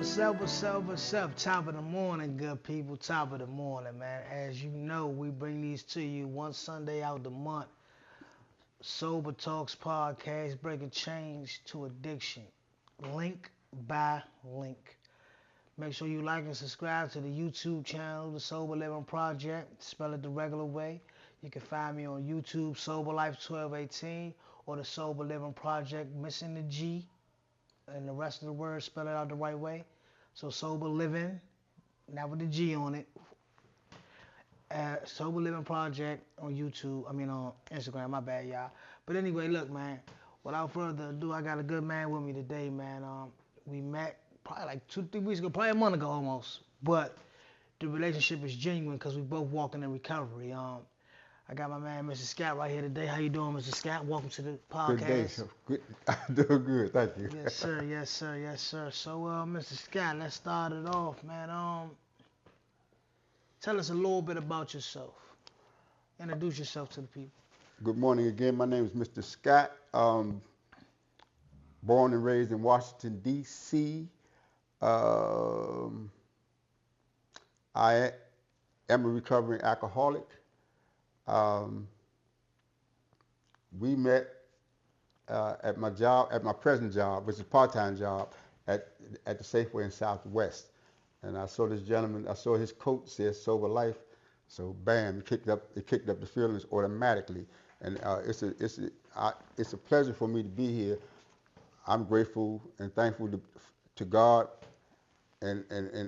What's up? Top of the morning, good people. Top of the morning, man. As you know, we bring these to you one Sunday out the month. Sober Talks podcast, breaking change to addiction. Link by link. Make sure you like and subscribe to the YouTube channel, The Sober Living Project. Spell it the regular way. You can find me on YouTube, Sober Life 1218, or The Sober Living Project, missing the G and the rest of the words, spell it out the right way. So Sober Living, not with the G on it. Sober Living Project on YouTube. I mean on Instagram. My bad, y'all. But anyway, look, man. Without further ado, I got a good man with me today, man. We met probably like 2, 3 weeks ago, probably a month ago almost. But the relationship is genuine because we both walking in recovery. I got my man, Mr. Scott, right here today. How you doing, Mr. Scott? Welcome to the Good day. podcast. Good. I'm doing good. Thank you. Yes, sir. Yes, sir. Yes, sir. So, Mr. Scott, let's start it off, man. Tell us a little bit about yourself. Introduce yourself to the people. Good morning again. My name is Mr. Scott. Born and raised in Washington, D.C. Um, I am a recovering alcoholic. Um, we met at my job, at my present job, which is a part-time job, at the Safeway in Southwest. And I saw this gentleman. I saw his coat says "Sober Life," so bam, it kicked up the feelings automatically. And it's a pleasure for me to be here. I'm grateful and thankful to God and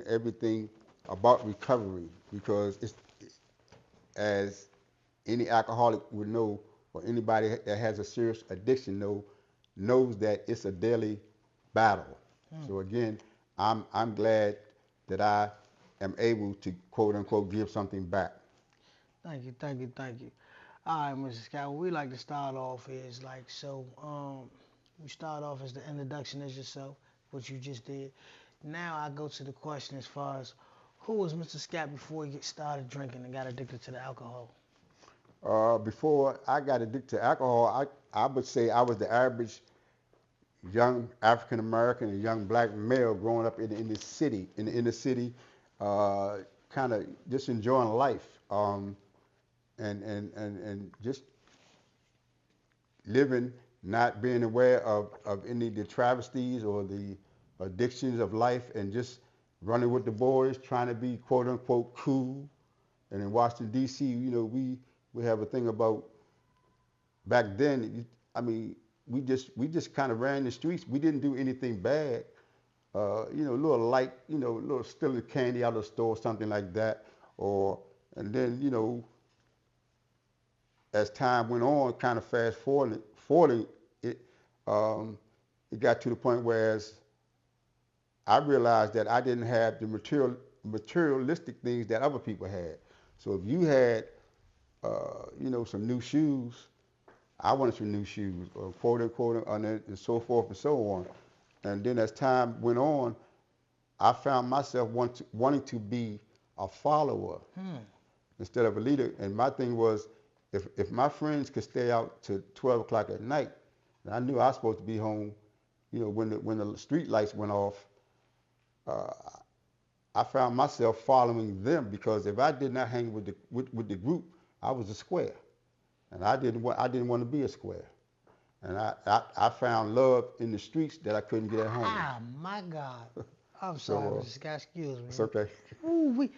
everything about recovery, because it's, as any alcoholic would know, or anybody that has a serious addiction knows that it's a daily battle. So again, I'm glad that I am able to quote unquote give something back. Thank you, thank you, thank you. All right, Mr. Scott, what we like to start off is like, so, we start off as the introduction as yourself, what you just did. Now I go to the question as far as who was Mr. Scott before he started drinking and got addicted to the alcohol? Before I got addicted to alcohol, I would say I was the average young African American and young black male growing up in the city, in the inner city, kind of just enjoying life, and just living, not being aware of any of the travesties or the addictions of life, and just running with the boys, trying to be quote unquote cool. And in Washington D.C., we have a thing about back then. I mean, we just kind of ran the streets. We didn't do anything bad. A little light, a little stealing candy out of the store, something like that. And then, as time went on, kind of fast forwarding it, it got to the point where I realized that I didn't have the materialistic things that other people had. So if you had, some new shoes, I wanted some new shoes, or quote unquote, and so forth and so on. And then as time went on, I found myself wanting to be a follower instead of a leader. And my thing was, if my friends could stay out to 12 o'clock at night, and I knew I was supposed to be home, when the street lights went off, uh, I found myself following them, because if I did not hang with the group, I was a square, and I didn't want to be a square. And I found love in the streets that I couldn't get at home. Ah, my God. I'm sorry, So Mr. Scott, excuse me. it's okay. Ooh,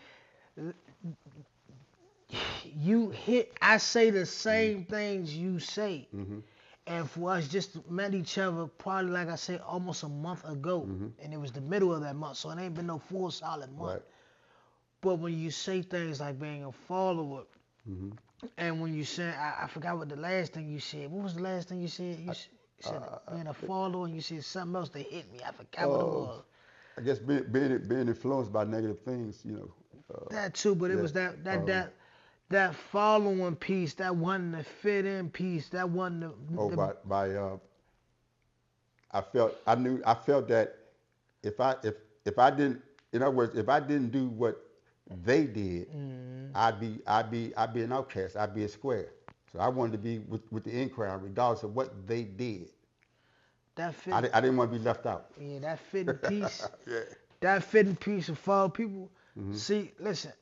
you hit, I say the same things you say. Hmm. And for us just met each other probably, like I said, almost a month ago. Hmm. And it was the middle of that month, so it ain't been no full solid month. Right. But when you say things like being a follower, Hmm. and when you said, I forgot what the last thing you said. What was the last thing you said? You said being a follower, and you said something else that hit me. I forgot what it Uh, was. I guess being influenced by negative things, That too, but it yeah. was Um, that following piece, that wasn't the fit in piece, that wasn't oh, the I felt that if I didn't, in other words, if I didn't do what they did, mm, I'd be an outcast. I'd be a square. So I wanted to be with the in crowd, regardless of what they did. that I fit. didn't want to be left out. Yeah, that fitting piece. Yeah. that fitting piece of follow people. Hmm. See, listen,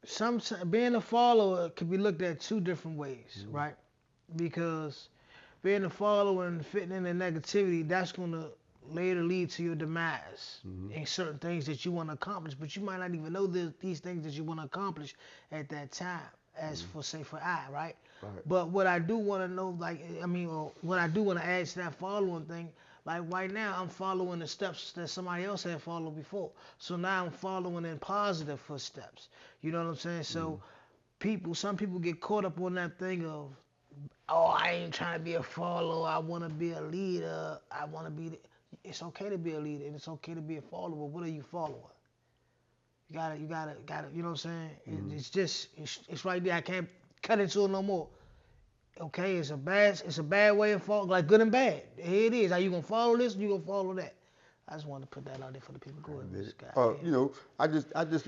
sometimes being a follower can be looked at two different ways, Hmm. right? Because being a follower and fitting in the negativity, that's gonna later lead to your demise Hmm. in certain things that you want to accomplish, but you might not even know these things that you want to accomplish at that time. As Hmm. for say for I, right? Right. But what I do want to know, like I mean, or what I do want to add to that following thing, like right now I'm following the steps that somebody else had followed before. So now I'm following in positive footsteps. You know what I'm saying? Hmm. So some people get caught up on that thing of, oh, I ain't trying to be a follower. I want to be a leader. I want to be. It's okay to be a leader and it's okay to be a follower. But what are you following? You gotta. You know what I'm saying? Hmm. It's just, it's right there. I can't cut into it no more. Okay, it's a bad way of following, like good and bad. Here it is. Are you gonna follow this? Or you gonna follow that? I just wanted to put that out there for the people. Go ahead, Mr. Scott. Yeah. You know, I just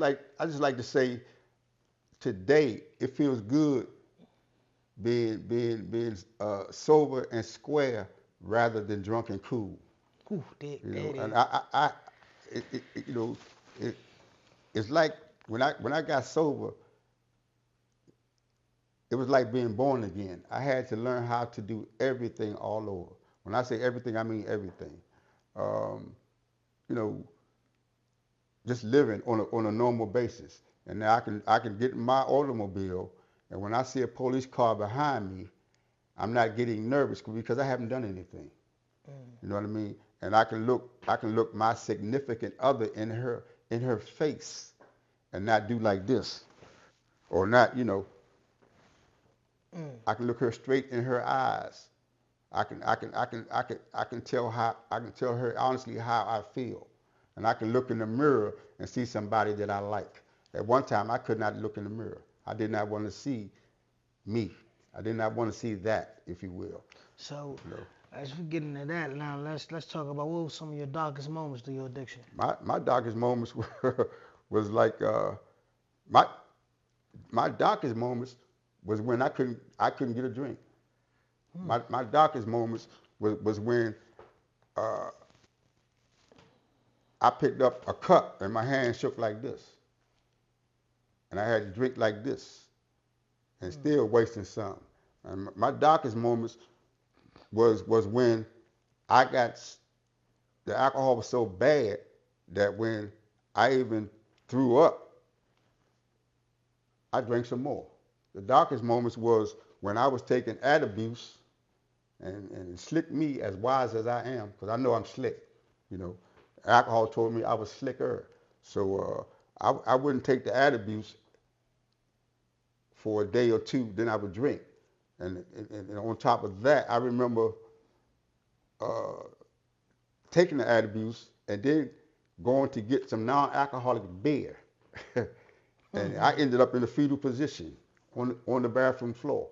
like to say today it feels good being sober and square rather than drunk and cool. Ooh, there, You there know, it and is. you know, it, it's like when I got sober, it was like being born again. I had to learn how to do everything all over. When I say everything, I mean everything. Um, you know, just living on a normal basis. And now I can get in my automobile, and when I see a police car behind me, I'm not getting nervous because I haven't done anything. Mm. You know what I mean? And I can look my significant other in her face and not do like this or not, Mm. I can look her straight in her eyes. I can tell her honestly how I feel. And I can look in the mirror and see somebody that I like. At one time I could not look in the mirror. I did not want to see me. I did not want to see that, if you will. So You know. as we get into that now, let's talk about what were some of your darkest moments through your addiction. My darkest moments was like my my darkest moments was when I couldn't get a drink. Hmm. My darkest moments was when uh, I picked up a cup and my hand shook like this, and I had to drink like this, and Hmm. still wasting some. And my darkest moments was when I got the alcohol was so bad that when I even threw up, I drank some more. The darkest moments was when I was taking Adabuse and slick me as wise as I am, because I know I'm slick. You know, alcohol told me I was slicker. So I wouldn't take the Adabuse for a day or two, then I would drink. And on top of that, I remember uh, taking the Adabuse and then going to get some non-alcoholic beer. And I Hmm. ended up in a fetal position on the bathroom floor.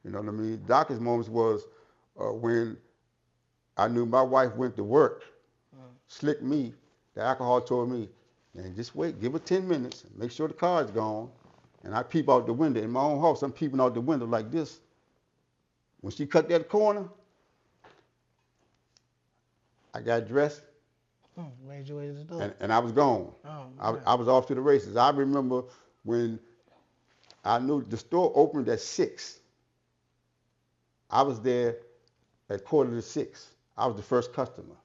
You know what I mean? Darkest moments was when I knew my wife went to work, slicked me. The alcohol told me, man, just wait, give her 10 minutes, make sure the car's gone. And I peep out the window. In my own house, I'm peeping out the window like this. When she cut that corner, I got dressed Made your way to the door. and I was gone. Oh I, man. I was off to the races. I remember when I knew the store opened at 6. I was there at 5:45. I was the first customer.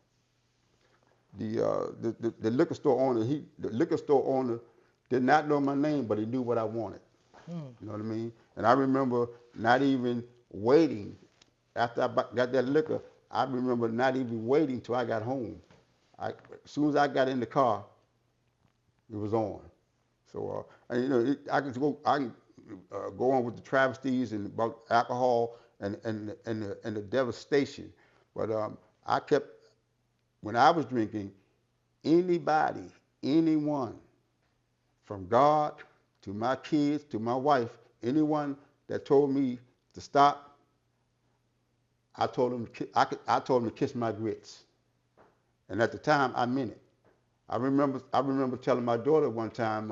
The liquor store owner, the liquor store owner did not know my name, but he knew what I wanted. Hmm. You know what I mean? And I remember not even waiting after I got that liquor. I remember not even waiting till I got home. As soon as I got in the car, it was on. So, and I can go on with the travesties and about alcohol and the devastation. But I kept when I was drinking, anybody, anyone, from God to my kids to my wife, anyone that told me to stop, I told them to kiss my grits. And at the time, I meant it. I remember telling my daughter one time,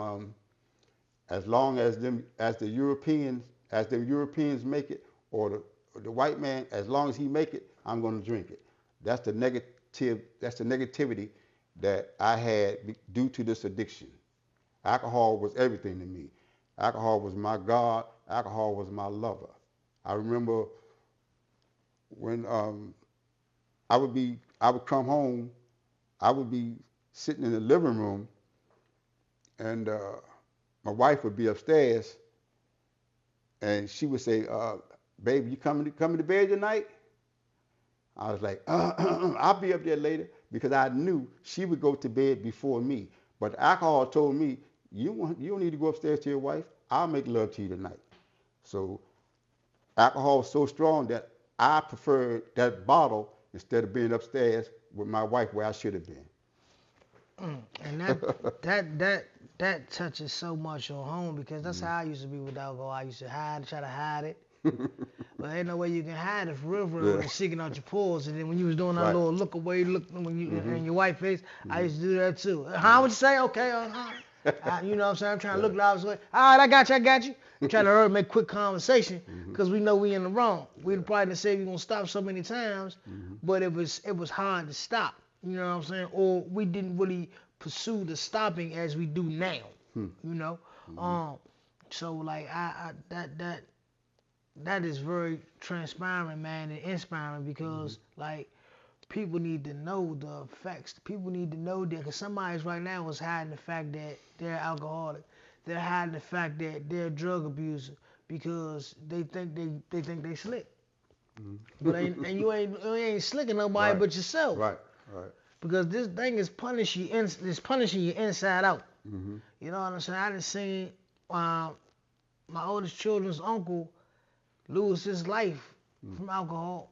as long as the Europeans make it, or the white man, as long as he make it, I'm going to drink it. That's the negativity that I had due to this addiction. Alcohol was everything to me. Alcohol was my God. Alcohol was my lover. I remember when I would come home, I would be sitting in the living room, and my wife would be upstairs, and she would say, "Baby, you coming to bed tonight?" I was like, "I'll be up there later," because I knew she would go to bed before me. But alcohol told me, you don't need to go upstairs to your wife. I'll make love to you tonight. So alcohol was so strong that I preferred that bottle instead of being upstairs with my wife where I should have been. And that touches so much on home because that's how I used to be with alcohol. I used to try to hide it. But ain't no way you can hide it for real when it's shaking out your pores. And then when you was doing that Right. little look away, look when you in your white face, I used to do that too. How would you say? Okay, you know what I'm saying? I'm trying to look the opposite way. All right, I got you. I'm trying to hurry, make quick conversation because we know we in the wrong. We probably didn't say we gonna stop so many times, but it was hard to stop. You know what I'm saying? Or we didn't really pursue the stopping as we do now. You know, so like that is very transpiring, man, and inspiring because like people need to know the effects. People need to know that because somebody's right now is hiding the fact that they're alcoholic. They're hiding the fact that they're a drug abuser because they think they slick. But you ain't slicking nobody Right. but yourself. Right. Because this thing is punishing you inside out. Mm-hmm. You know what I'm saying? I done seen my oldest children's uncle lose his life from alcohol.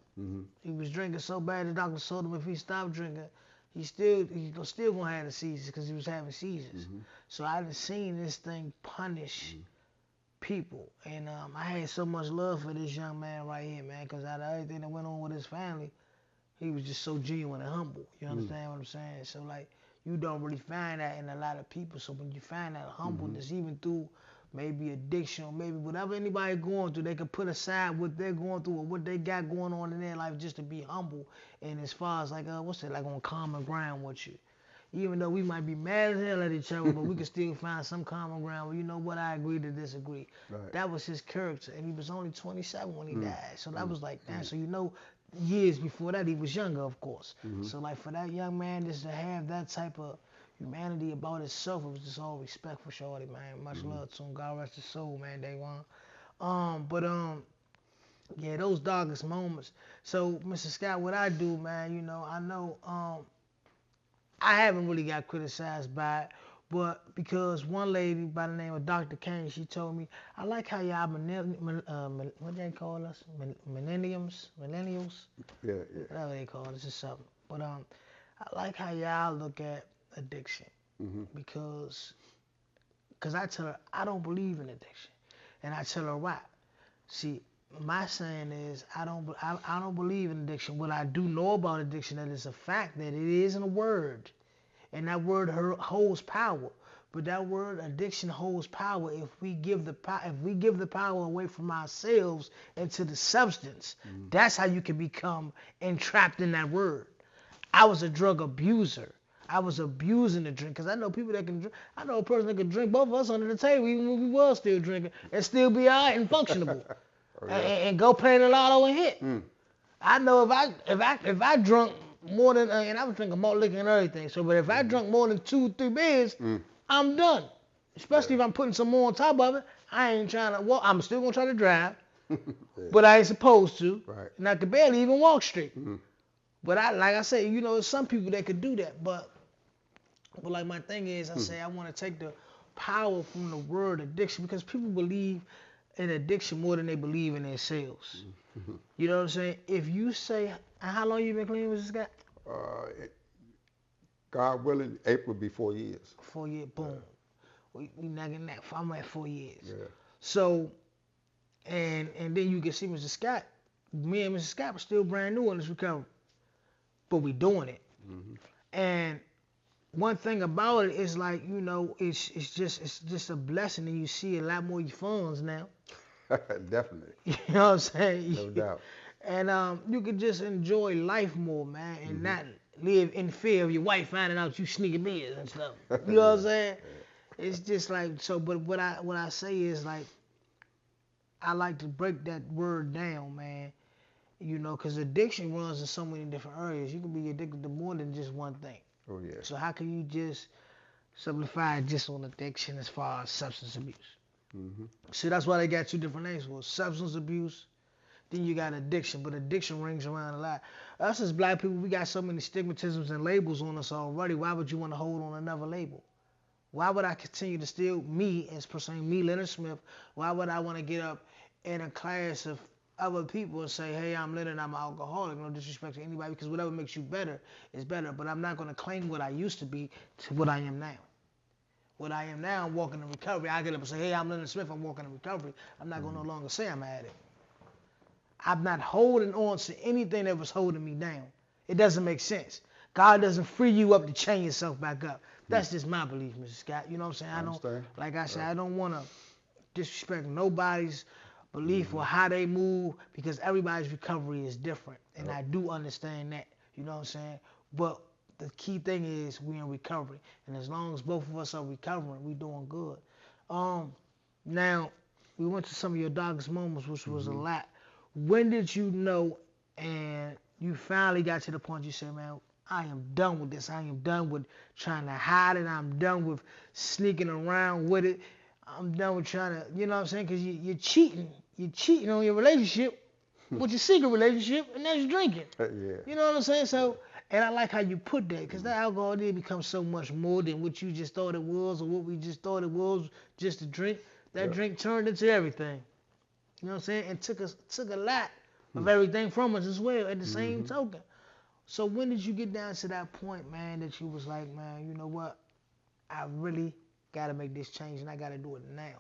He was drinking so bad the doctor told him if he stopped drinking, he's still gonna have the seizures because he was having seizures. So I done seen this thing punish people, and I had so much love for this young man right here, man, because out of everything that went on with his family, he was just so genuine and humble. You understand what I'm saying? So like you don't really find that in a lot of people. So when you find that humbleness, even through maybe addiction or maybe whatever anybody going through, they can put aside what they're going through or what they got going on in their life just to be humble. And as far as like like on common ground with you. Even though we might be mad as hell at each other, but we can still find some common ground where you know what, I agree to disagree. Right. That was his character, and he was only 27 when he died. So that was like that. So you know, years before that he was younger, of course. So like for that young man just to have that type of humanity about himself, it was just all respect for Shorty, man. Much love to him. God rest his soul, man. Day one. Yeah, those darkest moments. So, Mr. Scott, what I do, man, you know, I know I haven't really got criticized by it, but because one lady by the name of Dr. Kane, she told me, I like how y'all what they call us? Millennials? Yeah. Whatever they call us or something. But I like how y'all look at addiction because I tell her I don't believe in addiction, and I tell her why. See, my saying is I don't believe in addiction. What I do know about addiction, that it's a fact that it isn't a word, and that word holds power. But that word addiction holds power if we give the power away from ourselves into the substance. That's how you can become entrapped in that word. I was a drug abuser. I was abusing the drink because I know people that can drink. I know a person that can drink both of us under the table even when we was still drinking and still be all right and functionable. And go play the lotto and hit. I know if I drunk more than and I was drinking malt liquor and everything. So, but if I drunk more than 2-3 beers, I'm done. Especially if I'm putting some more on top of it. I ain't trying to. Well, I'm still gonna try to drive, but I ain't supposed to. Right. And I could barely even walk straight. But like I said, you know, there's some people that could do that. But like my thing is, I say I want to take the power from the word addiction because people believe in addiction more than they believe in themselves. You know what I'm saying? If you say, how long you been clean with this guy? God willing, April will be 4 years. 4 years, boom. We knocking that. I'm at 4 years. Yeah. So, and then you can see Mr. Scott. Me and Mr. Scott were still brand new on this recovery, but we doing it. And one thing about it is like, you know, it's just a blessing, and you see a lot more of your funds now. Definitely. You know what I'm saying? No doubt. And you can just enjoy life more, man, and live in fear of your wife finding out you sneaking beers and stuff. You know what I'm saying? It's just like so. But what I say is like I like to break that word down, man. You know, because addiction runs in so many different areas. You can be addicted to more than just one thing. Oh yeah. So how can you just simplify it just on addiction as far as substance abuse? Mhm. See, that's why they got two different names for it. Substance abuse. Then you got addiction, but addiction rings around a lot. Us as black people, we got so many stigmatisms and labels on us already. Why would you want to hold on another label? Why would I continue to still me as per se, me Leonard Smith? Why would I want to get up in a class of other people and say, hey, I'm Leonard, I'm an alcoholic? No disrespect to anybody, because whatever makes you better is better. But I'm not going to claim what I used to be to what I am now. What I am now, I'm walking in recovery. I get up and say, hey, I'm Leonard Smith, I'm walking in recovery. I'm not going to no longer say I'm an addict. I'm not holding on to anything that was holding me down. It doesn't make sense. God doesn't free you up to chain yourself back up. That's just my belief, Mr. Scott. You know what I'm saying? I understand. Like I said, Right. I don't want to disrespect nobody's belief or how they move, because everybody's recovery is different. And Yep. I do understand that. You know what I'm saying? But the key thing is we in recovery. And as long as both of us are recovering, we doing good. Now, we went to some of your darkest moments, which was a Mhm. lot. When did you know and you finally got to the point you said, man, I am done with this. I am done with trying to hide it. I'm done with sneaking around with it. I'm done with trying to, you know what I'm saying? Because you're cheating. You're cheating on your relationship with your secret relationship, and that's drinking. Yeah. You know what I'm saying? So, and I like how you put that, because that alcohol did become so much more than what you just thought it was, or what we just thought it was, just a drink. That Yep. drink turned into everything. You know what I'm saying? And took a lot Hmm. of everything from us as well at the same Mhm. token. So when did you get down to that point, man, that you was like, man, you know what? I really got to make this change, and I got to do it now.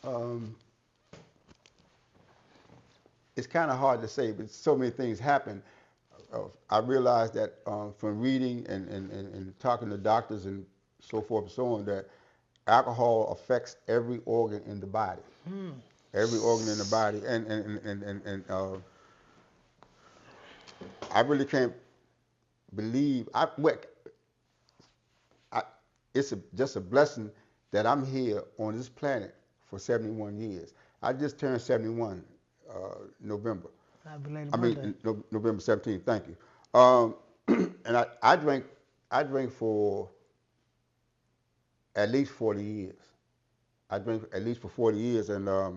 Um, it's kind of hard to say, but so many things happen. I realized that from reading and talking to doctors and so forth and so on, that alcohol affects every organ in the body. Hmm. Every organ in the body. I really can't believe, I, it's just a blessing that I'm here on this planet for 71 years. I just turned 71 November. Happy belated I birthday. mean, November 17th. Thank you. And I drank for at least 40 years. I drank at least for 40 years, and uh,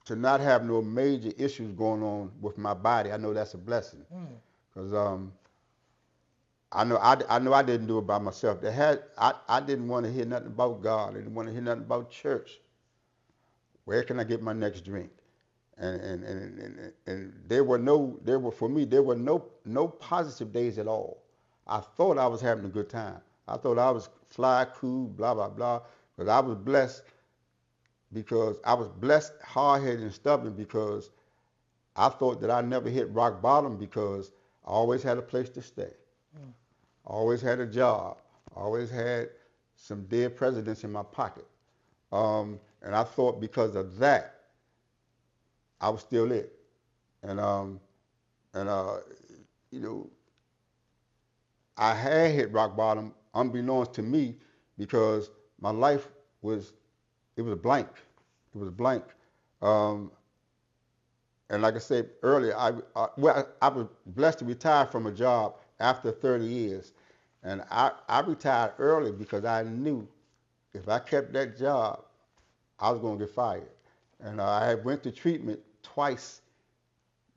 to not have no major issues going on with my body, I know that's a blessing. Hmm. Because I know I didn't do it by myself. I didn't want to hear nothing about God. I didn't want to hear nothing about church. Where can I get my next drink? And there were for me there were no positive days at all. I thought I was having a good time. I thought I was fly cool, blah blah blah. But I was blessed, hard headed and stubborn, because I thought that I never hit rock bottom, because I always had a place to stay. Hmm. I always had a job. I always had some dead presidents in my pocket. And I thought because of that, I was still it. And and you know, I had hit rock bottom unbeknownst to me, because my life was it was blank. It was blank. Um, and like I said earlier, I was blessed to retire from a job after 30 years, and I retired early because I knew if I kept that job, I was going to get fired. And I had went to treatment twice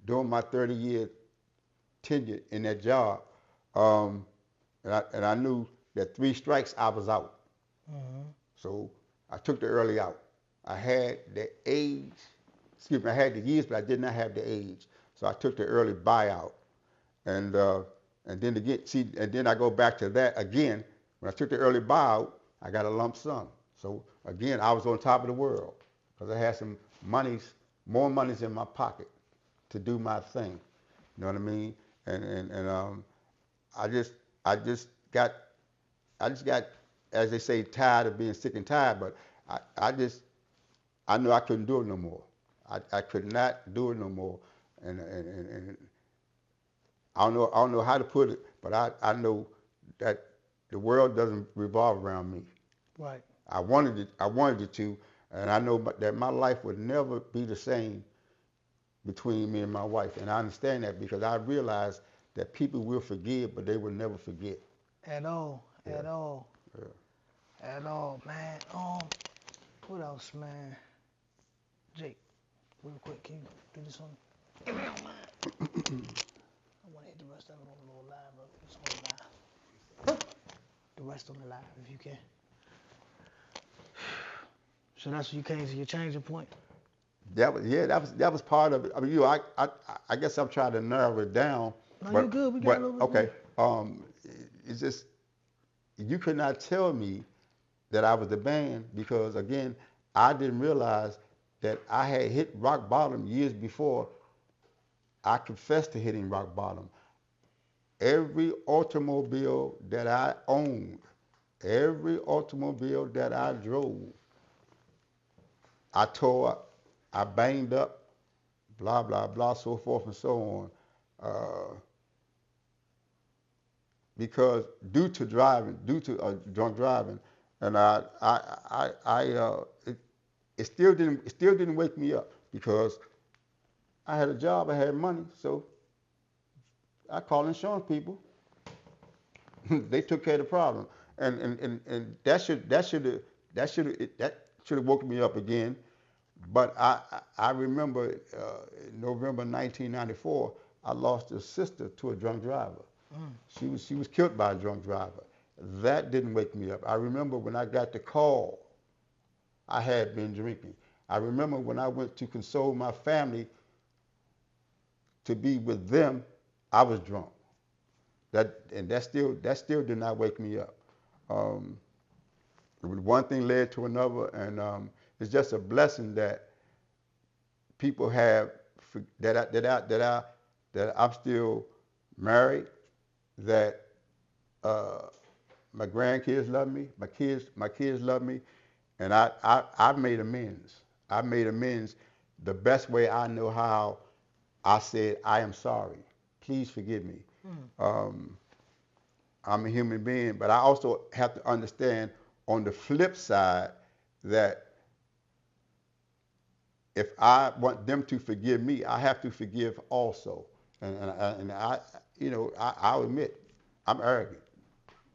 during my 30-year tenure in that job. Um, and I knew that 3 strikes, I was out. Hmm. So I took the early out. I had the age, I had the years, but I did not have the age. So I took the early buyout. And and then again, and then I go back to that again. When I took the early buyout, I got a lump sum. So again, I was on top of the world, because I had some more monies in my pocket to do my thing. You know what I mean? And I just I just got I just got, as they say, tired of being sick and tired. But I knew I couldn't do it no more. I could not do it no more. And I don't know how to put it, but I know that the world doesn't revolve around me. Right. I wanted it to, and I know that my life would never be the same between me and my wife. And I understand that because I realize that people will forgive, but they will never forget. At all. Yeah, At all. yeah. At all, man. What else, man? Jake, real quick, can you do this one? If you don't mind. I want to hit the rest of it on the little live, bro. It's on the live. The rest on the live, if you can. So that's when you came to your changing point? That was part of it. I mean, I guess I'm trying to narrow it down. No, but you good. We got a but little bit okay. more. It's just you could not tell me that I was the band because again, I didn't realize that I had hit rock bottom years before I confessed to hitting rock bottom. Every automobile that I owned, every automobile that I drove, I tore up, I banged up, blah, blah, blah, so forth and so on. Because due to drunk driving, and it still didn't wake me up because I had a job, I had money, so I called insurance people. They took care of the problem, and that should have woken me up again. But I remember in November 1994, I lost a sister to a drunk driver. She was killed by a drunk driver. That didn't wake me up. I remember when I got the call, I had been drinking. I remember when I went to console my family to be with them, I was drunk. That still did not wake me up. Um, One thing led to another, and it's just a blessing that people have that I'm still married, that my grandkids love me, my kids love me, and I made amends. I made amends the best way I know how. I said, I am sorry. Please forgive me. Um, I'm a human being, but I also have to understand on the flip side that if I want them to forgive me, I have to forgive also. And I, I'll admit, I'm arrogant.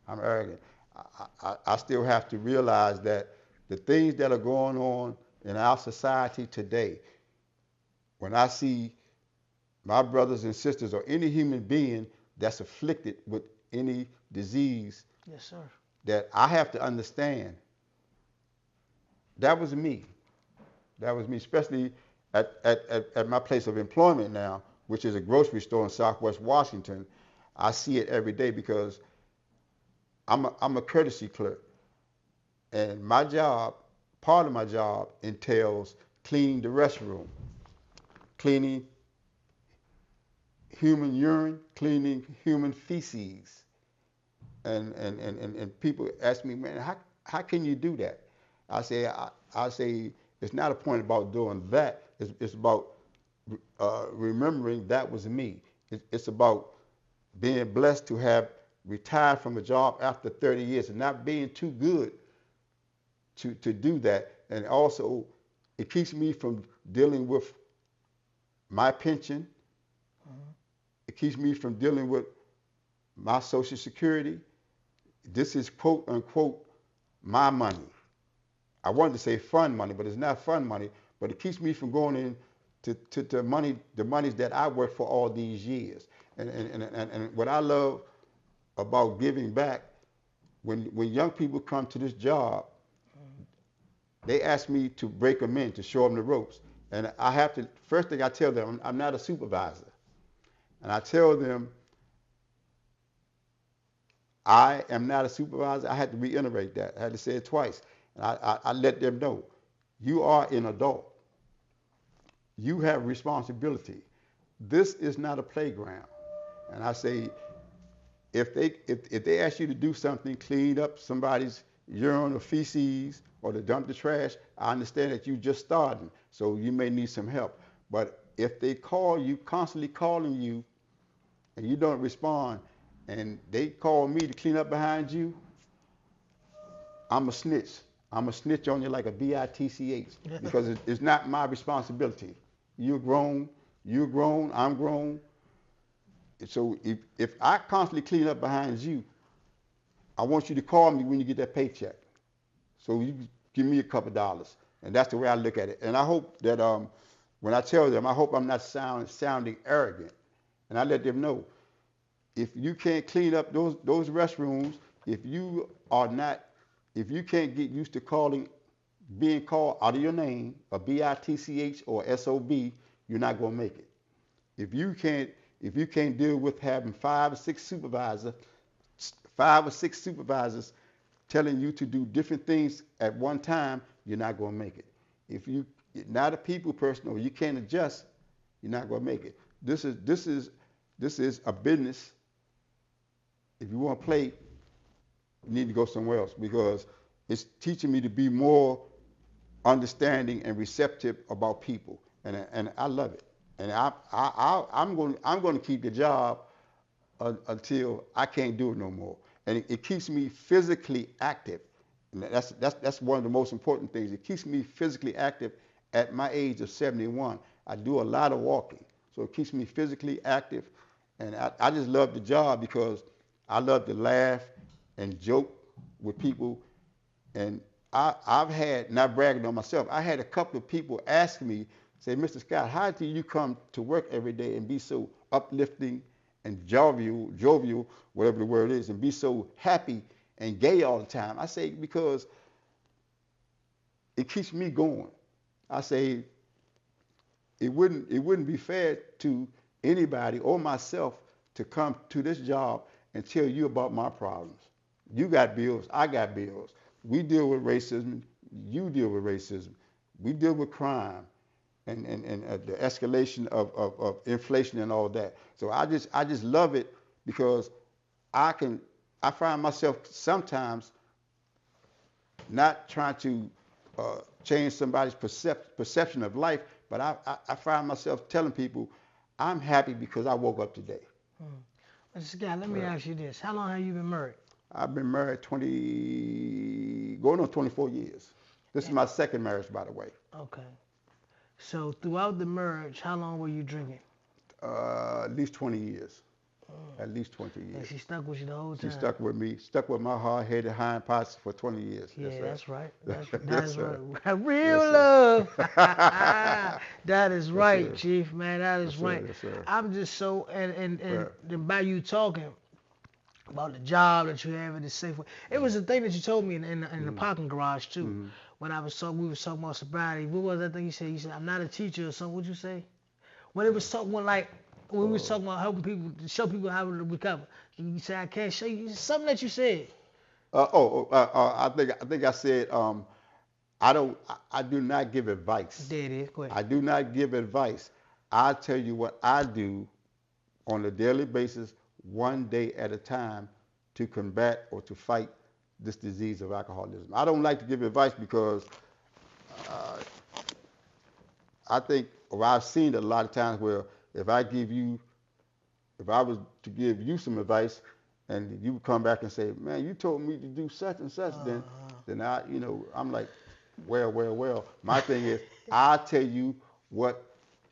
I'm arrogant. I still have to realize that the things that are going on in our society today, when I see my brothers and sisters or any human being that's afflicted with any disease, Yes, sir. that I have to understand that was me. That was me, especially at my place of employment now, which is a grocery store in Southwest Washington. I see it every day because I'm a courtesy clerk. And my job, part of my job entails cleaning the restroom, cleaning human urine, cleaning human feces. And people ask me, man, how can you do that? I say it's not a point about doing that. It's about remembering that was me. It's about being blessed to have retired from a job after 30 years and not being too good to do that. And also, it keeps me from dealing with my pension. It keeps me from dealing with my Social Security. This is quote unquote my money. I wanted to say fun money, but it's not fun money. But it keeps me from going in to the monies that I worked for all these years. And what I love about giving back, when young people come to this job, they ask me to break them in, to show them the ropes. And I have to, first thing I tell them, I'm not a supervisor. And I tell them, I am not a supervisor. I had to reiterate that. I had to say it twice. And I let them know, you are an adult. You have responsibility. This is not a playground. And I say, if they ask you to do something, clean up somebody's urine or feces or to dump the trash, I understand that you just starting, so you may need some help. But if they call you, constantly calling you, and you don't respond, and they call me to clean up behind you, I'm a snitch. I'm a snitch on you like a bitch because it's not my responsibility. You're grown, I'm grown. So if I constantly clean up behind you, I want you to call me when you get that paycheck. So you give me a couple dollars, and that's the way I look at it. And I hope that when I tell them, I hope I'm not sounding arrogant, and I let them know if you can't clean up those restrooms, if you are not, if you can't get used to being called out of your name, a bitch or sob, you're not gonna make it. If you can't deal with having 5 or 6 supervisors telling you to do different things at one time, you're not going to make it. If you're not a people person or you can't adjust, you're not going to make it. This is a business. If you want to play, you need to go somewhere else because it's teaching me to be more understanding and receptive about people, and I love it. And I'm going to keep the job until I can't do it no more. And it keeps me physically active. And that's one of the most important things. It keeps me physically active at my age of 71. I do a lot of walking, so it keeps me physically active. And I just love the job because I love to laugh and joke with people. And I've had, not bragging on myself, I had a couple of people ask me, say, Mr. Scott, how do you come to work every day and be so uplifting and jovial, whatever the word is, and be so happy and gay all the time? I say, because it keeps me going. I say, it wouldn't be fair to anybody or myself to come to this job and tell you about my problems. You got bills, I got bills. We deal with racism, you deal with racism. We deal with crime and the escalation of inflation and all that. So I just love it because I find myself sometimes not trying to change somebody's perception of life, but I find myself telling people I'm happy because I woke up today. Mr. Scott, let me ask you this. How long have you been married? I've been married going on 24 years. This is my second marriage, by the way. Okay. So throughout the marriage, how long were you drinking? At least 20 years. At least 20 years. And she stuck with you the whole time? She stuck with me, stuck with my hard-headed hind parts for 20 years. Yeah, yes, that's right. That yes, is sir. right. Real Yes, love. That is right, sir. Chief, man. That is Yes, right. sir. Yes, sir. I'm just so, and Yeah. by you talking about the job that you have in the Safeway, it was the thing that you told me in the parking garage, too. When we was talking about sobriety. What was that thing you said? You said, I'm not a teacher or something. What'd you say? When it was talking, when we was talking about helping people, to show people how to recover. You said, I can't show you. Something that you said. I think I said I do not give advice. There it is. Go ahead. I do not give advice. I tell you what I do on a daily basis, one day at a time, to combat or to fight this disease of alcoholism. I don't like to give advice because I think, or I've seen it a lot of times where if I was to give you some advice and you come back and say, man, you told me to do such and such, then I'm like, well. My thing is, I tell you what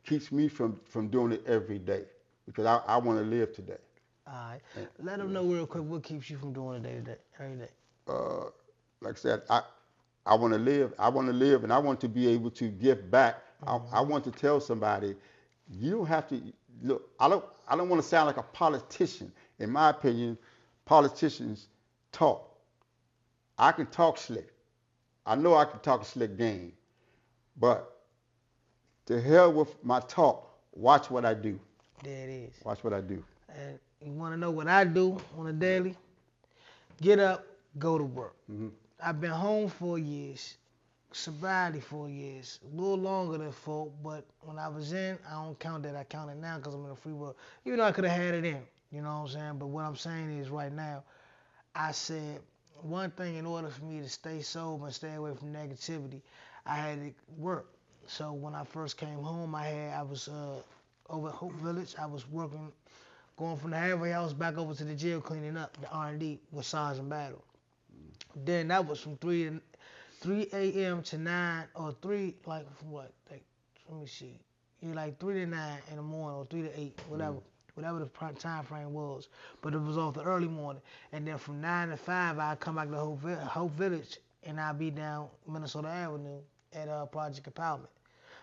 keeps me from doing it every day because I want to live today. All right. Let them know real quick what keeps you from doing it every day. Like I said, I want to live. I want to live, and I want to be able to give back. I want to tell somebody, you don't have to look. I don't want to sound like a politician. In my opinion, politicians talk. I can talk slick. I know I can talk a slick game, but to hell with my talk. Watch what I do. There it is. Watch what I do. And you want to know what I do on a daily? Get up, go to work. I've been home 4 years, sobriety 4 years, a little longer than 4, but when I was in, I don't count that. I count it now because I'm in a free world. Even though I could have had it in, you know what I'm saying? But what I'm saying is right now, I said one thing in order for me to stay sober and stay away from negativity, I had to work. So when I first came home, I was over at Hope Village. I was working Going from the halfway house back over to the jail cleaning up the R&D with Sergeant Battle. Then that was from 3 a.m. to 9 or 3, like what? Like, let me see. Yeah, like 3 to 9 in the morning or 3 to 8, whatever. Whatever the time frame was. But it was off the early morning. And then from 9 to 5, I'd come back to Hope Village and I'd be down Minnesota Avenue at Project Empowerment.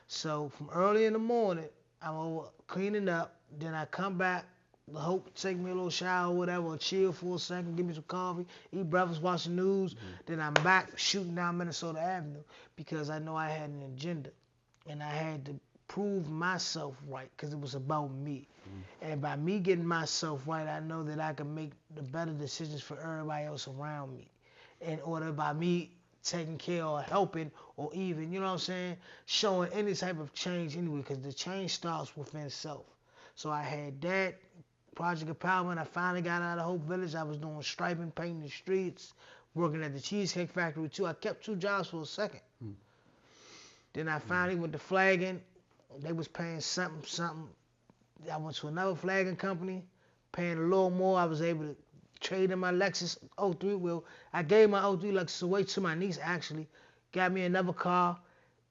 So from early in the morning, I'm over cleaning up. Then I come back. The Hope take me a little shower, whatever, or chill for a second, give me some coffee, eat breakfast, watch the news. Then I'm back shooting down Minnesota Avenue because I know I had an agenda and I had to prove myself right because it was about me. And by me getting myself right, I know that I can make the better decisions for everybody else around me. In order by me taking care or helping or even, you know what I'm saying, showing any type of change anyway, because the change starts within self. So I had that. Project Empowerment, I finally got out of Hope Village. I was doing striping, painting the streets, working at the Cheesecake Factory too. I kept 2 jobs for a second. Then I finally went to flagging. They was paying something. I went to another flagging company, paying a little more. I was able to trade in my Lexus 03 wheel. I gave my 03 Lexus away to my niece, actually. Got me another car.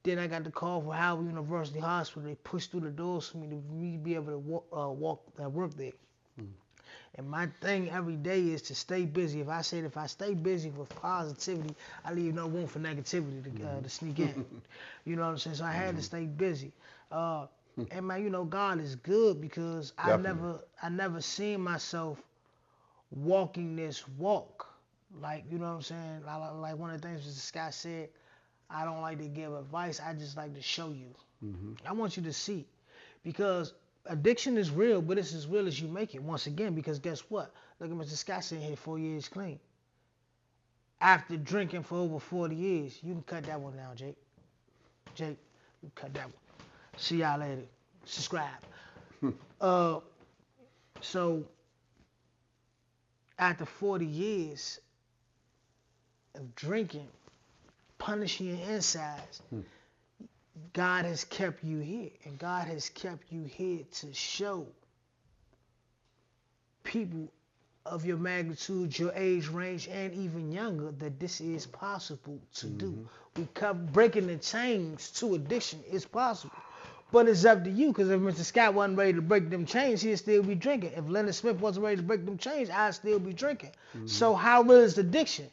Then I got the call from Howard University Hospital. They pushed through the doors for me to be able to work there. And my thing every day is to stay busy. If I stay busy with positivity, I leave no room for negativity to sneak in. You know what I'm saying? So I had to stay busy. And man, you know, God is good because I never seen myself walking this walk. Like, you know what I'm saying? Like one of the things Mr. Scott said, I don't like to give advice. I just like to show you. I want you to see. Because addiction is real, but it's as real as you make it, once again, because guess what? Look at Mr. Scott sitting here 4 years clean. After drinking for over 40 years, you can cut that one down, Jake. Jake, you cut that one. See y'all later. Subscribe. So, after 40 years of drinking, punishing your insides, God has kept you here, and God has kept you here to show people of your magnitude, your age range, and even younger that this is possible to do. Breaking the chains to addiction is possible, but it's up to you. Because if Mr. Scott wasn't ready to break them chains, he'd still be drinking. If Leonard Smith wasn't ready to break them chains, I'd still be drinking. So how real is addiction?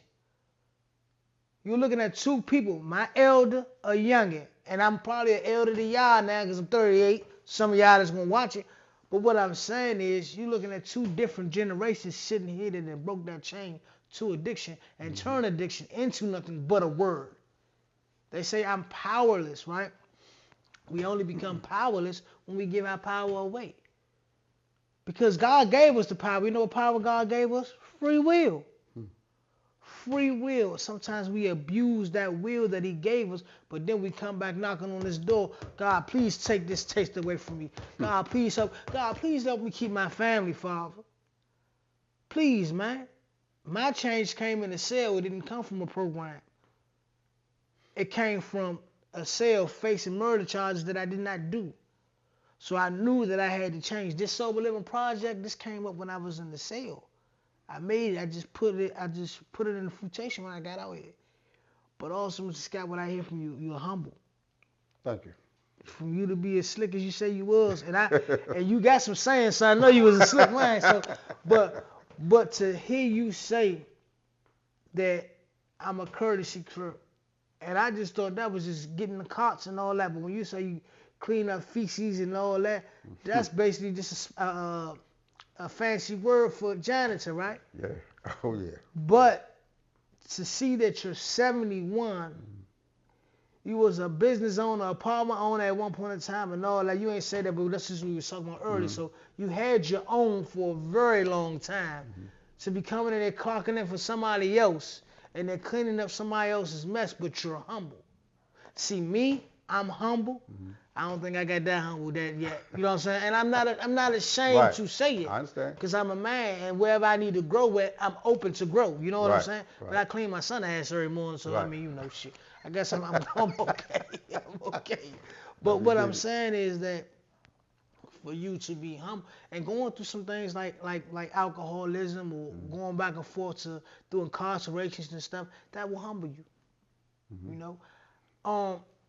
You're looking at 2 people, my elder, a youngin'. And I'm probably an elder than y'all now because I'm 38. Some of y'all that's going to watch it. But what I'm saying is you're looking at 2 different generations sitting here that broke that chain to addiction and turned addiction into nothing but a word. They say I'm powerless, right? We only become powerless when we give our power away. Because God gave us the power. You know what power God gave us? Free will. Free will. Sometimes we abuse that will that he gave us, but then we come back knocking on this door. God, please take this taste away from me. God, please help. God, please help me keep my family, Father. Please, man. My change came in a cell. It didn't come from a program. It came from a cell facing murder charges that I did not do. So I knew that I had to change. This Sober Living Project, this came up when I was in the cell. I made it. I just put it in the fruitation when I got out here. But also, Mr. Scott, what I hear from you, you're humble. Thank you. From you to be as slick as you say you was, and you got some sayings, so I know you was a slick man. So, but to hear you say that I'm a courtesy clerk, and I just thought that was just getting the cots and all that. But when you say you clean up feces and all that, that's basically just a fancy word for janitor, right? Yeah. Oh, yeah. But to see that you're 71, you was a business owner, apartment owner at one point in time and all that. You ain't say that, but that's just what we were talking about earlier. So you had your own for a very long time. To be coming in there clocking in for somebody else and then cleaning up somebody else's mess, but you're humble. See me, I'm humble. I don't think I got that humble yet. You know what I'm saying? And I'm not ashamed to say it. I understand. Because I'm a man, and wherever I need to grow with, I'm open to grow. You know what I'm saying? Right. But I clean my son's ass every morning, so I mean, you know, shit. I guess I'm okay. I'm okay. But what I'm saying is that for you to be humble and going through some things like alcoholism or going back and forth to through incarcerations and stuff that will humble you. You know,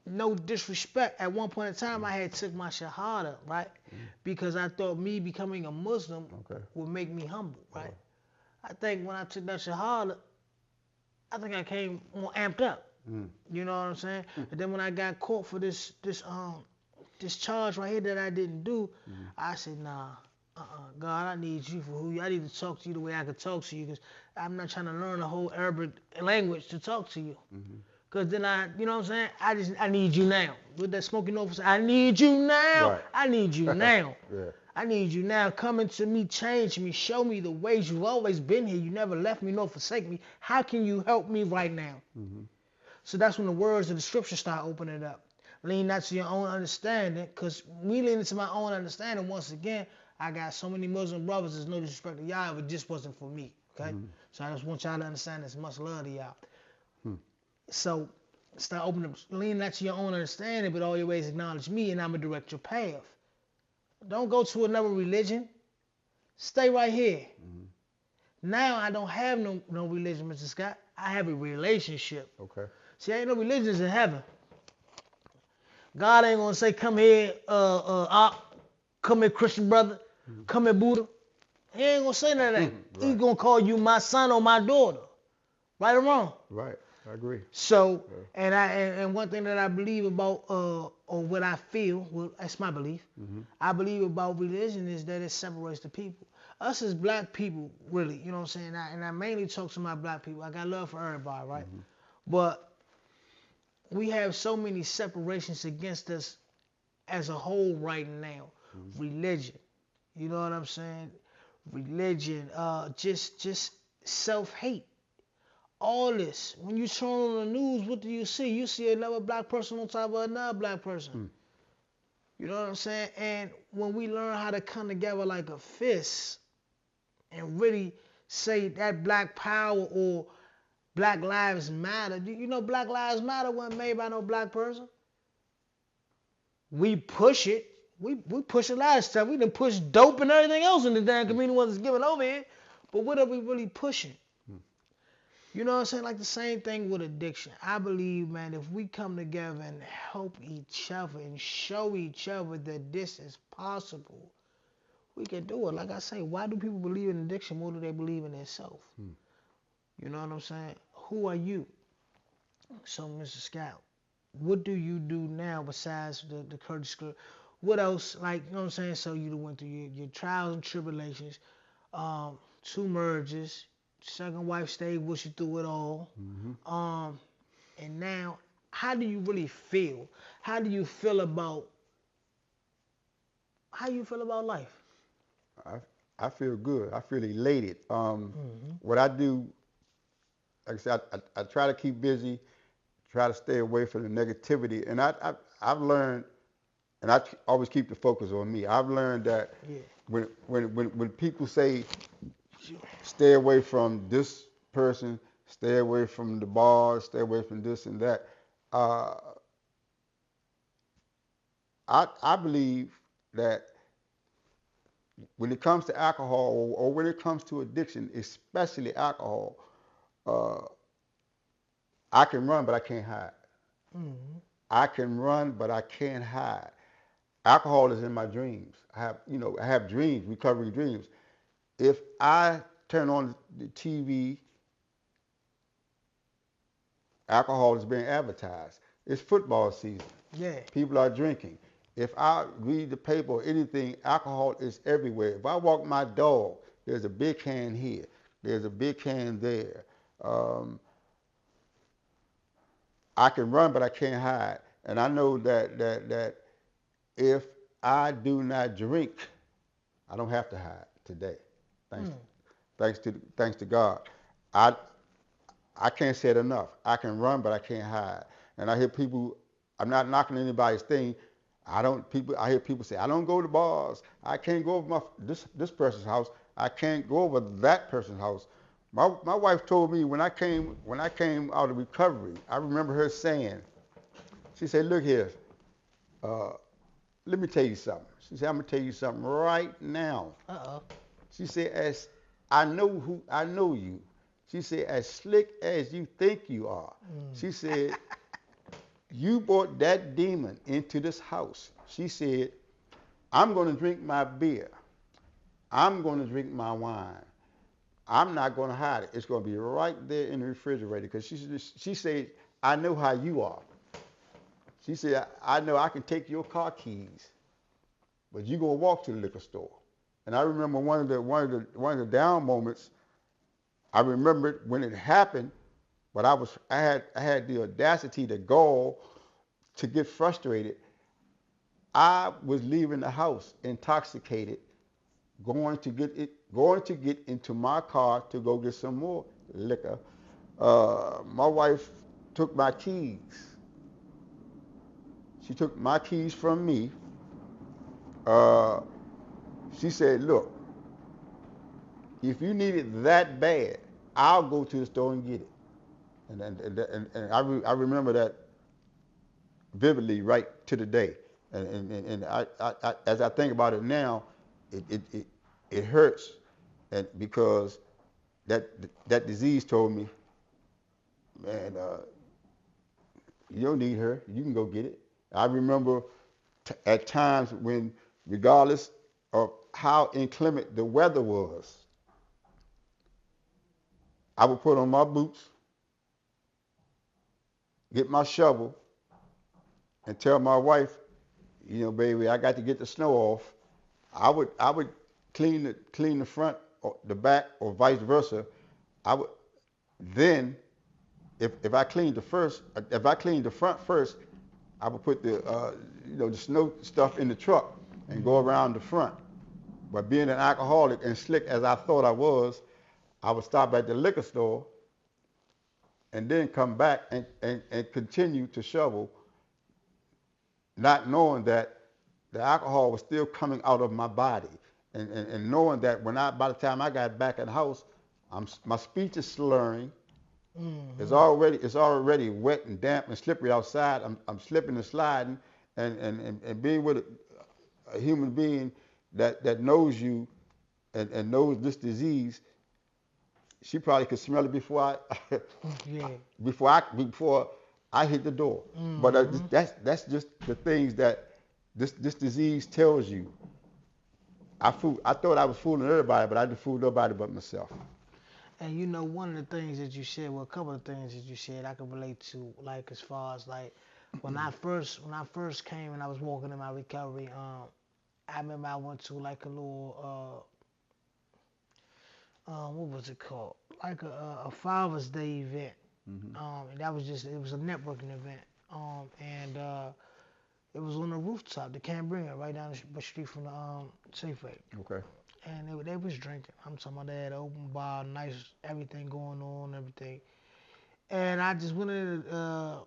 no disrespect. At one point in time, I had took my shahada, right, because I thought me becoming a Muslim would make me humble, right. I think when I took that shahada, I think I came more amped up. You know what I'm saying? And then when I got caught for this charge right here that I didn't do, I said, nah, God, I need you for who you. I need to talk to you the way I could talk to you, because I'm not trying to learn the whole Arabic language to talk to you. Because then you know what I'm saying? I need you now. With that smoking officer, I need you now. Right. I need you now. Yeah. I need you now. Come into me, change me, show me the ways you've always been here. You never left me nor forsake me. How can you help me right now? So that's when the words of the scripture start opening up. Lean not to your own understanding, because me leaning to my own understanding, once again, I got so many Muslim brothers, there's no disrespect to y'all, if it just wasn't for me, okay? So I just want y'all to understand there's much love to y'all. So start opening up, lean not to your own understanding, but all your ways acknowledge me, and I'm going to direct your path. Don't go to another religion. Stay right here. Now I don't have no religion, Mr. Scott. I have a relationship. Okay. See, ain't no religions in heaven. God ain't gonna say, come here, come here, Christian brother, come here, Buddha. He ain't gonna say none of that. Right. He's gonna call you my son or my daughter. Right or wrong? Right. I agree. So, and one thing that I believe about, or what I feel, well, that's my belief, I believe about religion is that it separates the people. Us as black people, really, you know what I'm saying? And I mainly talk to my black people. I got love for everybody, right? But we have so many separations against us as a whole right now. Religion, you know what I'm saying? Religion, just self-hate. All this. When you turn on the news, what do you see? You see another black person on top of another black person. You know what I'm saying? And when we learn how to come together like a fist and really say that black power or Black Lives Matter. You know Black Lives Matter wasn't made by no black person. We push it. We push a lot of stuff. We done push dope and everything else in the damn community was given over here. But what are we really pushing? You know what I'm saying? Like the same thing with addiction. I believe, man, if we come together and help each other and show each other that this is possible, we can do it. Like I say, why do people believe in addiction more than they believe in themselves? You know what I'm saying? Who are you? So, Mr. Scott, what do you do now besides the Curtis Script? What else, like, you know what I'm saying? So you went through your trials and tribulations, 2 marriages, second wife stayed with you through it all. And now, how do you really feel? How do you feel about life? I feel good. I feel elated. What I do, like I said, I try to keep busy, try to stay away from the negativity, and I've learned, and I always keep the focus on me. I've learned that when people say stay away from this person, stay away from the bars, stay away from this and that, I believe that when it comes to alcohol or when it comes to addiction, especially alcohol, I can run, but I can't hide. I can run, but I can't hide. Alcohol is in my dreams. I have dreams, recovery dreams. If I turn on the TV, alcohol is being advertised. It's football season. Yeah. People are drinking. If I read the paper or anything, alcohol is everywhere. If I walk my dog, there's a big can here. There's a big can there. I can run, but I can't hide. And I know that if I do not drink, I don't have to hide today. Thanks to God. I can't say it enough. I can run, but I can't hide. And I hear people, I'm not knocking anybody's thing. I hear people say, I don't go to bars. I can't go over this person's house. I can't go over that person's house. My wife told me when I came out of recovery, I remember her saying, she said, look here, let me tell you something. She said, I'm gonna tell you something right now. Uh-oh. She said, as I know you. She said, as slick as you think you are. She said, you brought that demon into this house. She said, I'm going to drink my beer. I'm going to drink my wine. I'm not going to hide it. It's going to be right there in the refrigerator because she said, I know how you are. She said, I know I can take your car keys, but you're going to walk to the liquor store. And I remember one of the down moments. I remembered when it happened, but I had the audacity, the gall to get frustrated. I was leaving the house intoxicated, going to get into my car to go get some more liquor. My wife took my keys. She took my keys from me. She said, look, if you need it that bad, I'll go to the store and get it. And I remember that vividly right to the day. And I as I think about it now, it hurts, and because that disease told me, man, you don't need her. You can go get it. I remember at times when, regardless of how inclement the weather was, I would put on my boots, get my shovel, and tell my wife, baby, I got to get the snow off. I would clean the front or the back or vice versa. I would then, if I cleaned the front first, I would put the snow stuff in the truck and go around the front. But being an alcoholic and slick as I thought I was, I would stop at the liquor store and then come back and continue to shovel, not knowing that the alcohol was still coming out of my body, and knowing that by the time I got back at the house, my speech is slurring. Mm-hmm. It's already wet and damp and slippery outside. I'm slipping and sliding, and being with a human being that knows you and knows this disease. She probably could smell it before I hit the door. Mm-hmm. But that's just the things that this disease tells you. I thought I was fooling everybody, but I didn't fool nobody but myself. And one of the things that you said, a couple of things that you said, I can relate to, like as far as like when I first came and I was walking in my recovery. I remember I went to like a little what was it called? Like a Father's Day event. Mm-hmm. And it was a networking event. And it was on the rooftop, the Cambrian, right down the street from the Safeway. Okay. And they was drinking. I'm talking about they had an open bar, nice, everything going on, everything. And I just went in the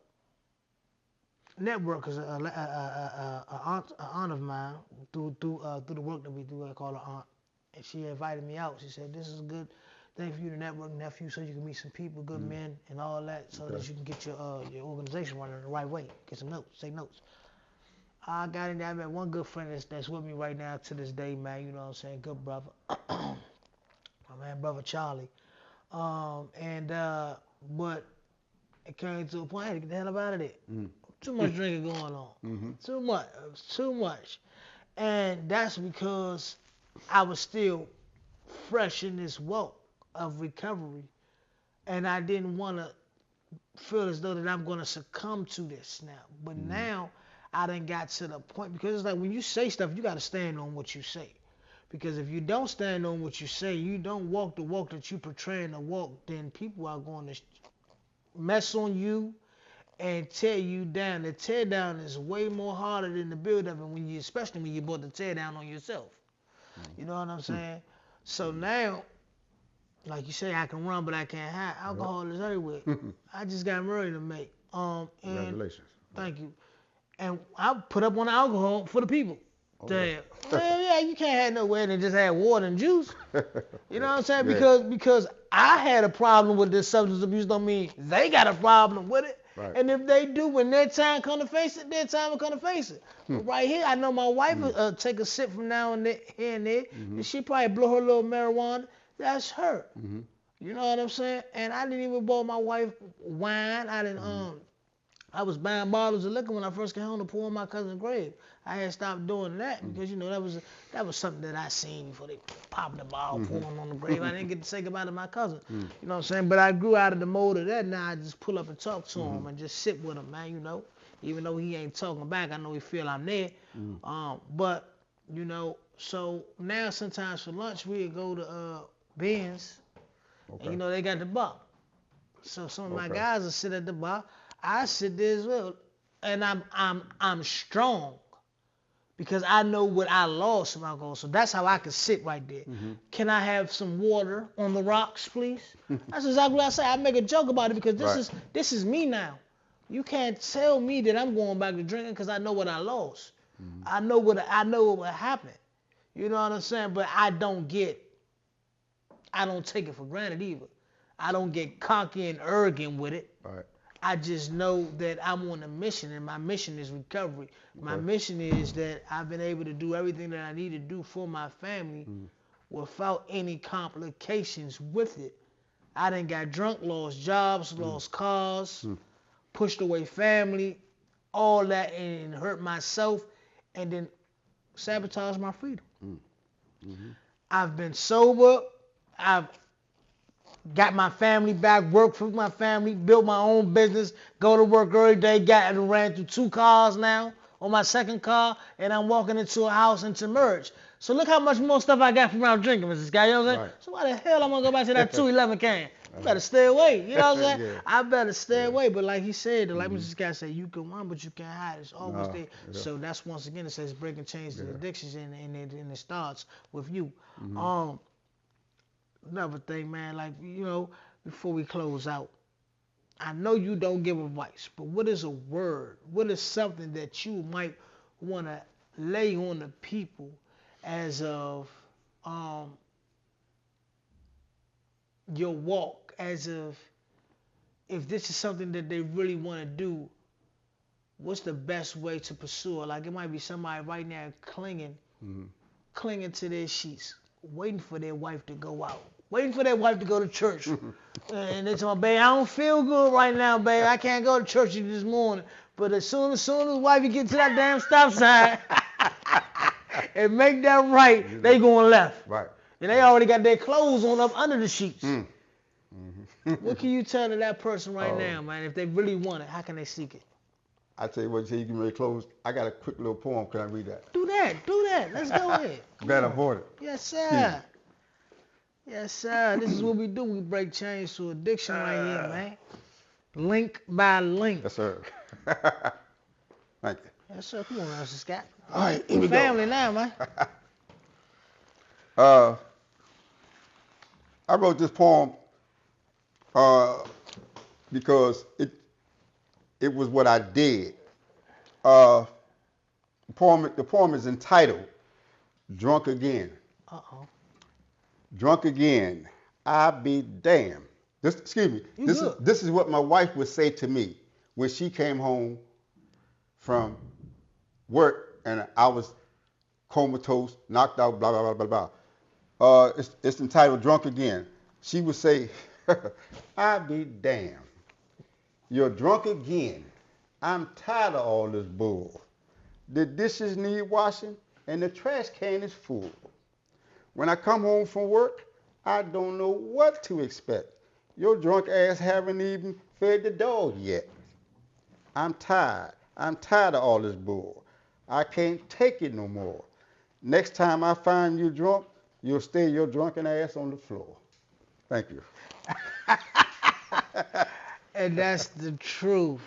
network, because an aunt of mine, through the work that we do, I call her aunt, and she invited me out. She said, this is a good thing for you to network, nephew, so you can meet some people, good men, and all that, so that you can get your organization running the right way, get some notes, take notes. I got in there. I met one good friend that's with me right now to this day, man. You know what I'm saying? Good brother. My man, brother Charlie. But it came to a point, I had to get the hell up out of there. Mm. Too much drinking going on. Mm-hmm. Too much. It was too much. And that's because I was still fresh in this walk of recovery. And I didn't want to feel as though that I'm going to succumb to this now. But now, I done got to the point, because it's like when you say stuff, you got to stand on what you say. Because if you don't stand on what you say, you don't walk the walk that you portraying to walk, then people are going to mess on you and tear you down. The tear down is way more harder than the build up, and especially when you brought the tear down on yourself. You know what I'm saying? So now, like you say, I can run, but I can't hide. Alcohol is everywhere. I just got married to make. Congratulations. Thank you. And I put up on alcohol for the people. Oh, damn. Well, yeah, you can't have no wedding and just have water and juice. You know what I'm saying? Yeah. Because I had a problem with this substance abuse don't mean they got a problem with it. Right. And if they do, when their time come to face it, their time will come to face it. But right here, I know my wife will take a sip from now and then, here and there, and she probably blow her little marijuana. That's her. Mm-hmm. You know what I'm saying? And I didn't even buy my wife wine. I was buying bottles of liquor when I first came home to pour on my cousin's grave. I had stopped doing that because, you know, that was something that I seen before they popped the bottle, pouring on the grave. I didn't get to say goodbye to my cousin. You know what I'm saying? But I grew out of the mode of that. Now I just pull up and talk to him and just sit with him, man, you know. Even though he ain't talking back, I know he feel I'm there. But, you know, so now sometimes for lunch we'll go to Ben's. Okay. And, you know, they got the bar. So some of my guys will sit at the bar. I sit there as well, and I'm strong because I know what I lost from alcohol. So that's how I can sit right there. Can I have some water on the rocks, please? That's exactly what I say. I make a joke about it because this is me now. You can't tell me that I'm going back to drinking because I know what I lost. I know what happened. You know what I'm saying? But I don't take it for granted either. I don't get cocky and arrogant with it. Right. I just know that I'm on a mission, and my mission is recovery. My mission is that I've been able to do everything that I need to do for my family without any complications with it. I done got drunk, lost jobs, lost cars, pushed away family, all that, and hurt myself, and then sabotaged my freedom. I've been sober. I've got my family back, worked for my family, built my own business, go to work every day, ran through 2 cars now on my second car, and I'm walking into a house into merge. So look how much more stuff I got from out drinking, Mrs. Guy. You know what I'm saying? So why the hell I'm going to go back to that 211 can? I better stay away. You know what I'm saying? I better stay away. But like he said, like Mrs. Guy said, you can run, but you can't hide. It's always there. So that's, once again, it says breaking chains and addictions, and it starts with you. Another thing, man, like, you know, before we close out, I know you don't give advice, but what is a word? What is something that you might want to lay on the people as of your walk, as of if this is something that they really want to do, what's the best way to pursue it? Like, it might be somebody right now clinging to their sheets, waiting for their wife to go out. Waiting for their wife to go to church. And they tell me, babe, I don't feel good right now, babe. I can't go to church this morning. But as soon as wifey get to that damn stop sign and make that right, they going left. Right. And they already got their clothes on up under the sheets. What can you tell to that person right now, man? If they really want it, how can they seek it? I tell you what, you can really close. I got a quick little poem. Can I read that? Do that. Let's go ahead. Glad I bought it. Yes, sir. Yes, sir. This is what we do. We break chains to addiction right here, man. Link by link. Yes, sir. Thank you. Yes, sir. Come on, Mr. Scott. All right, here we Family go. now, man. I wrote this poem because it was what I did. The poem is entitled "Drunk Again." Drunk again, I be damned. This is what my wife would say to me when she came home from work and I was comatose, knocked out, blah blah blah blah blah. It's entitled "Drunk Again." She would say, "I be damned. You're drunk again. I'm tired of all this bull. The dishes need washing and the trash can is full. When I come home from work, I don't know what to expect. Your drunk ass haven't even fed the dog yet. I'm tired. I'm tired of all this bull. I can't take it no more. Next time I find you drunk, you'll stay your drunken ass on the floor." Thank you. And that's the truth.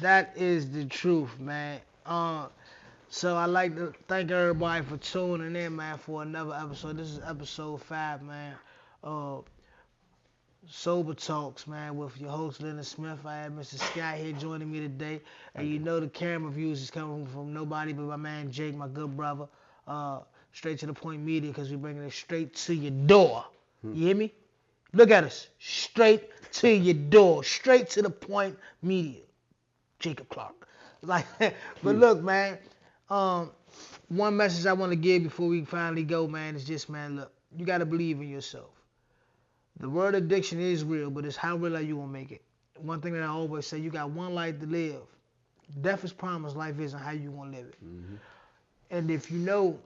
That is the truth, man. So I'd like to thank everybody for tuning in, man, for another episode. This is episode 5, man. Sober Talks, man, with your host, Leonard Smith. I have Mr. Scott here joining me today. And you know the camera views is coming from nobody but my man Jake, my good brother. Straight to the point media, because we're bringing it straight to your door. You hear me? Look at us. Straight to your door. Straight to the point media. Jacob Clark. Like, but look, man. One message I want to give before we finally go, man, is just, man, look, you got to believe in yourself. The word addiction is real, but it's how real are you gonna make it? One thing that I always say, you got one life to live. Death is promised, life isn't. How you gonna live it? Mm-hmm. And if you know,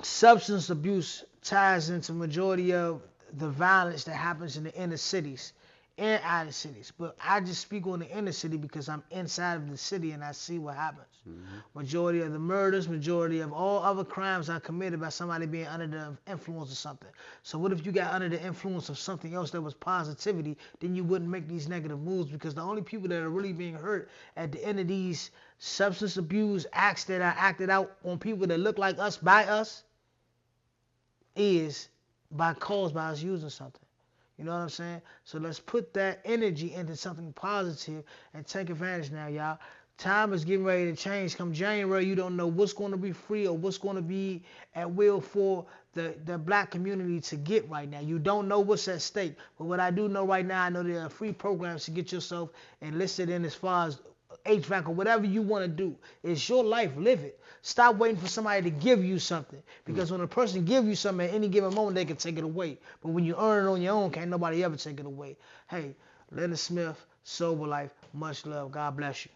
substance abuse ties into majority of the violence that happens in the inner cities and outer cities. But I just speak on the inner city because I'm inside of the city and I see what happens. Mm-hmm. Majority of the murders, majority of all other crimes are committed by somebody being under the influence of something. So what if you got under the influence of something else that was positivity, then you wouldn't make these negative moves, because the only people that are really being hurt at the end of these substance abuse acts that are acted out on people that look like us, by us, is caused by us using something. You know what I'm saying? So let's put that energy into something positive and take advantage now, y'all. Time is getting ready to change. Come January, you don't know what's going to be free or what's going to be at will for the black community to get right now. You don't know what's at stake. But what I do know right now, I know there are free programs to get yourself enlisted in as far as HVAC or whatever you want to do. It's your life. Live it. Stop waiting for somebody to give you something. Because when a person gives you something at any given moment, they can take it away. But when you earn it on your own, can't nobody ever take it away. Hey, Leonard Smith, Sober Life, much love. God bless you.